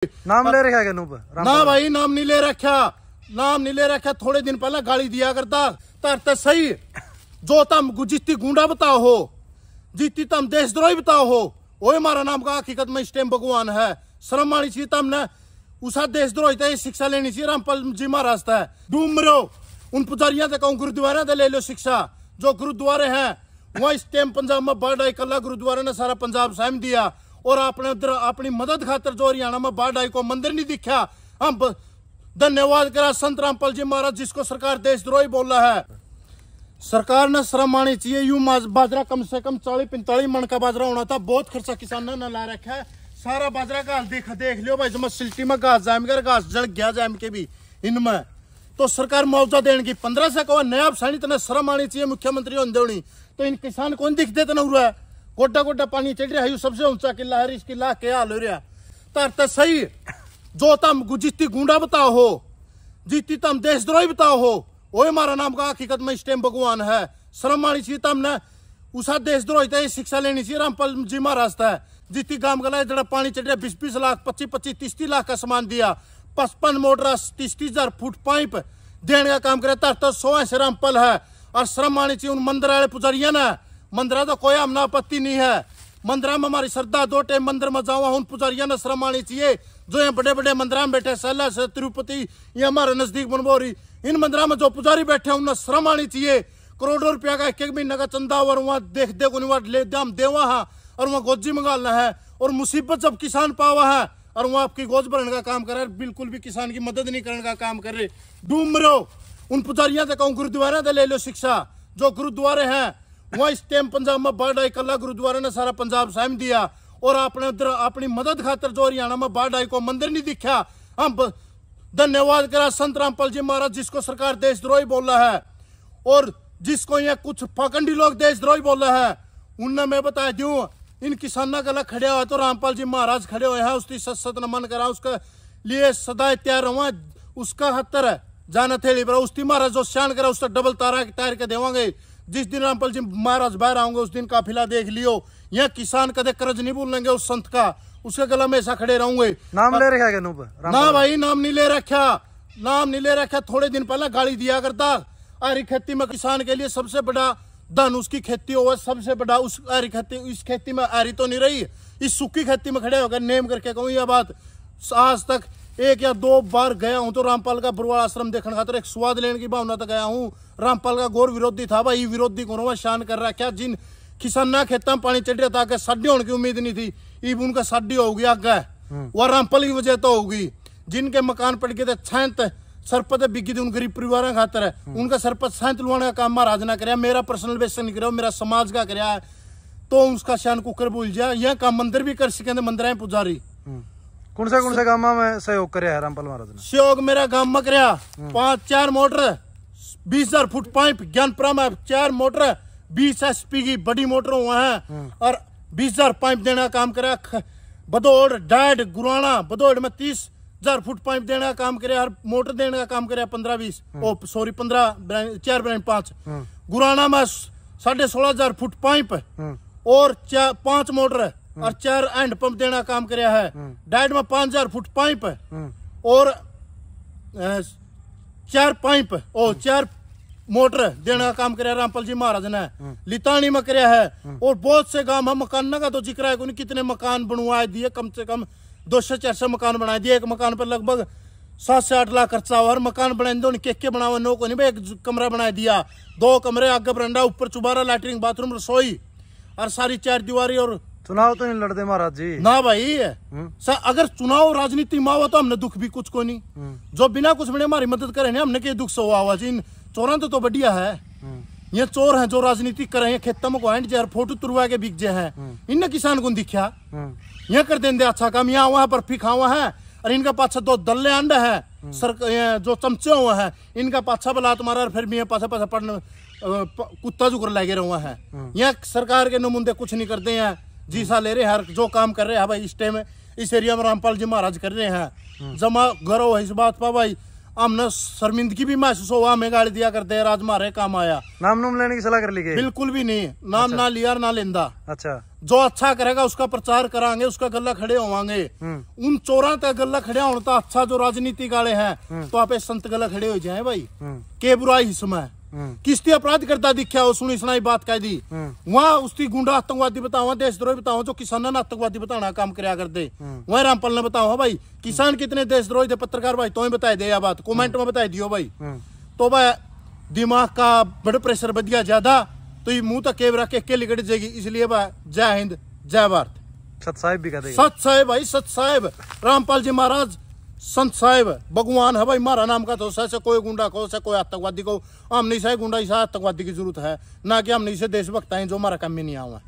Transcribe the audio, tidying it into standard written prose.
नाम ले रखा है ना भाई, नाम नहीं ले रखा, नाम नहीं ले रखा। थोड़े दिन पहले गाली दिया करता तरते सही। जो तम जितनी गुंडा बताओ हो, जितनी तम देशद्रोही बताओ हो, वो हमारा नाम का हकीकत में इस टाइम भगवान है। शर्म आनी चाहिए तमने। उसा देशद्रोही था शिक्षा लेनी चाहिए। रामपाल जी महाराज था डूम रहो। उन पुजारियों से कहूँ गुरुद्वारा से ले लो शिक्षा। जो गुरुद्वारे हैं वहाँ इस टाइम पंजाब में बाढ़ आई, कला गुरुद्वारे ने सारा पंजाब सहम दिया। और आपने उधर अपनी मदद खातर जो हरियाणा में बाढ़ आई को मंदिर नहीं दिखा। हम धन्यवाद करा संत रामपाल जी महाराज जिसको सरकार देशद्रोही बोल रहा है। सरकार ने शर्म आनी चाहिए। यूं बाजरा कम से कम 40-45 मन का बाजरा होना था। बहुत खर्चा किसानों ने ला रखा है। सारा बाजरा का हाल देख लियो भाई। जब सिल्टी में घास जाम कर घास जल गया जाम के भी इनमें तो सरकार मुआवजा देने की 15 से कहो नया सानी तना शर्म आनी चाहिए। मुख्यमंत्री होनी तो इन किसान कौन दिख देते ना हुआ है। गोड्डा गोड्डा पानी चढ़ रहा है। सबसे ऊंचा किला है। इस किला के हाल हो रहा तरते सही। जो तम जितनी गुंडा बताओ हो, जितनी तम देशद्रोही बताओ हो, वो हमारा नाम का हकीकत में इस टाइम भगवान है। शर्म आनी चाहिए तमने। उसा देशद्रोही था शिक्षा लेनी चाहिए। रामपाल जी महाराज था जितनी गांव गला जरा पानी चढ़ रहा 20-20 लाख 25-25 30 लाख का सामान दिया। 55 मोटर 30,000 फुट पाइप देने का काम करे। तरता 100 से रामपाल है। और शर्म आनी चाहिए उन मंदिर वाले पुजारिया ने। मंदिर तो कोई हमने आपत्ति नहीं है। मंदिर में हमारी श्रद्धा 2 टाइम मंदिर में जाऊँ। उन पुजारिया ने शर्म आनी चाहिए जो यहाँ बड़े बड़े मंदिर में बैठे सैला से तिरुपति ये हमारे नजदीक बनबोरी इन मंदिर में जो पुजारी बैठे उन्हें शर्म आनी चाहिए। करोड़ों रुपया का एक महीने का चंदा और वहाँ देख ले दाम देवा है और वहाँ गोजी मंगाना है। और मुसीबत जब किसान पावा है और वहाँ आपकी गोज भरने का काम कर रहे, बिल्कुल भी किसान की मदद नहीं करने का काम कर रहे। डूम रहो। उन पुजारियों से कहूँ गुरुद्वारा से ले लो शिक्षा। जो गुरुद्वारे हैं वहाँ इस टाइम पंजाब में बाढ़ आई, कला गुरुद्वारे ने सारा पंजाब सहम दिया। और आपने उधर अपनी मदद खातर जो हरियाणा में बाढ़ आई को मंदिर नहीं दिखा। हम धन्यवाद करा संत रामपाल जी महाराज जिसको सरकार देशद्रोही बोल रहा है। और जिसको यहाँ कुछ पाखंडी लोग देशद्रोही बोल रहा है उनने मैं बता दूं इन किसानों का खड़े हुआ तो रामपाल जी महाराज खड़े हुए हैं। उसकी सत नमन करा। उसके लिए सदा तैयार हुआ। उसका हत्तर है जाना थे उसकी महाराज जो शान करा उसका डबल तारा टायर के देवांगे। जिस दिन रामपाल जी महाराज बाहर आऊंगे उस दिन काफिला देख लियो। यह किसान कदे कर्ज नहीं भूलेंगे उस संत का। उसके गला में ऐसा खड़े रहूंगे। नाम ले रखा है ना भाई, नाम नहीं ले रखा, नाम नहीं ले रखा। थोड़े दिन पहले गाली दिया करता। हरी खेती में किसान के लिए सबसे बड़ा धन उसकी खेती हो। सबसे बड़ा उस हरी खेती। इस खेती में हरी तो नहीं रही। इस सूखी खेती में खड़े होकर नेम करके कहूँ यह बात। आज तक 1 या 2 बार गया हूँ तो रामपाल का बुरवाल आश्रम देखने खातर एक स्वाद लेने की भावना तक गया हूँ। रामपाल का गौर विरोधी था भाई। विरोधी को शान कर रहा क्या। जिन किसाना खेतों में पानी चढ़ रहा था साढ़े होने की उम्मीद नहीं थी। ईब उनका साढ़े होगी आगे वह रामपाल की वजह तो होगी। जिनके मकान पड़ गए थे छांत सरपत बिकी थी उन गरीब परिवार खातर है। उनका सरपत छांत लुआने का काम महाराज ने कराया। मेरा पर्सनल बेसन नहीं कराया, मेरा समाज का कराया। तो उसका शान कुकर भूल जाए। यह काम मंदिर भी कर सके मंदिर है पुजारी। कौन सा गांव में सहयोग कराया है रामपाल महाराज ने? सहयोग मेरा गांव में कराया। 5-4 मोटर 20,000 फुट पाइप ज्ञानपुरा में 4 मोटर 20 HP की बड़ी मोटर हुआ है। और 20,000 पाइप देने का काम करा। बदौड़ डाड गुराना बदौड़ में 30,000 फुट पाइप देने का काम करे। हर मोटर देने का काम करे 15-20 सॉरी 15 4 5 गुराना में 16,500 फुट पाइप और 5 मोटर और 4 हैंड पंप देने का काम कराया है। डाइड में 5,000 फुट पाइप और 4 पाइप और 4 मोटर देने का काम कराया रामपाल जी महाराज ने। लितानी में कराया है। और बहुत से गांव हम मकान का तो जिक्र है कितने मकान बनवा दिए। कम से कम 200-400 मकान बना दिए। एक मकान पर लगभग 7 से 8 लाख खर्चा हुआ। हर मकान बनाए दो के बनावा नो को नहीं। एक कमरा बना दिया, 2 कमरे आगे बरंडा ऊपर चुबारा लैट्रिन बाथरूम रसोई और सारी 4 दीवारी। और चुनाव तो नहीं लड़ते महाराज जी ना भाई। अगर चुनाव राजनीति में हुआ तो हमने दुख भी कुछ को नहीं। जो बिना कुछ बने हमारी मदद करे हमने के दुख से हुआ हुआ जी। चोरा तो बढ़िया है। ये चोर हैं जो राजनीति कर रहे हैं। खेतों में को फोटो तुरवा के बिक जाए हैं। इनने किसान को दिखा यह कर देंगे अच्छा काम। यहाँ वहां पर फिखा हुआ है और इनका पाछा 2 दल्ले अंडे हैं सर जो चमचे हुए हैं। इनका पाछा बला तुम्हारा फिर भी पाछा पाछा पढ़ने कुत्ता जुकर लगे हुआ है। यहाँ सरकार के नुमाइंदे कुछ नहीं करते हैं। जीसा ले रहे हैं जो काम कर रहे हैं भाई। इस टाइम इस एरिया में रामपाल जी महाराज कर रहे हैं। जमा गौरव है इस बात पर भाई। हमने शर्मिंदगी भी महसूस हुआ, हमें गाली दिया करते हैं, आज मारे काम आया। नाम नूम लेने की सलाह कर ली गई? बिल्कुल भी नहीं, नाम ना लिया ना लेंदा। अच्छा, जो अच्छा करेगा उसका प्रचार करांगे, उसका गला खड़े होवांगे। उन चोरा तक गला खड़े होने तो अच्छा, जो राजनीति वाले हैं तो आप संत गला खड़े हो जाए भाई। के बुराई इसमें किस्ती अपराध करता दिखा हो, सुनी सुनाई बात कह दी वहां उसकी गुंडा आतंकवादी बताओ, देशद्रोही बताओ, जो किसान ने आतंकवादी बताना काम कराया करते वही रामपाल ने बताओ भाई। किसान कितने देशद्रोही थे, पत्रकार भाई तो बताए दे बात, कमेंट में बताई दियो भाई। तो भाई दिमाग का ब्लड प्रेशर बढ़ गया ज्यादा तो ये मुंह तक केवरा के लिकट जाएगी, इसलिए भाई जय हिंद जय भारत। सत साहिब भी कहते सत साहेब भाई, सत साहेब रामपाल जी महाराज संत साहेब भगवान है भाई। मारा नाम का तो से कोई गुंडा को से कोई आतंकवादी को, हमने से गुंडा इसा आतंकवादी की जरूरत है ना कि हमने से देशभक्त हैं जो हमारा काम में नहीं आवा।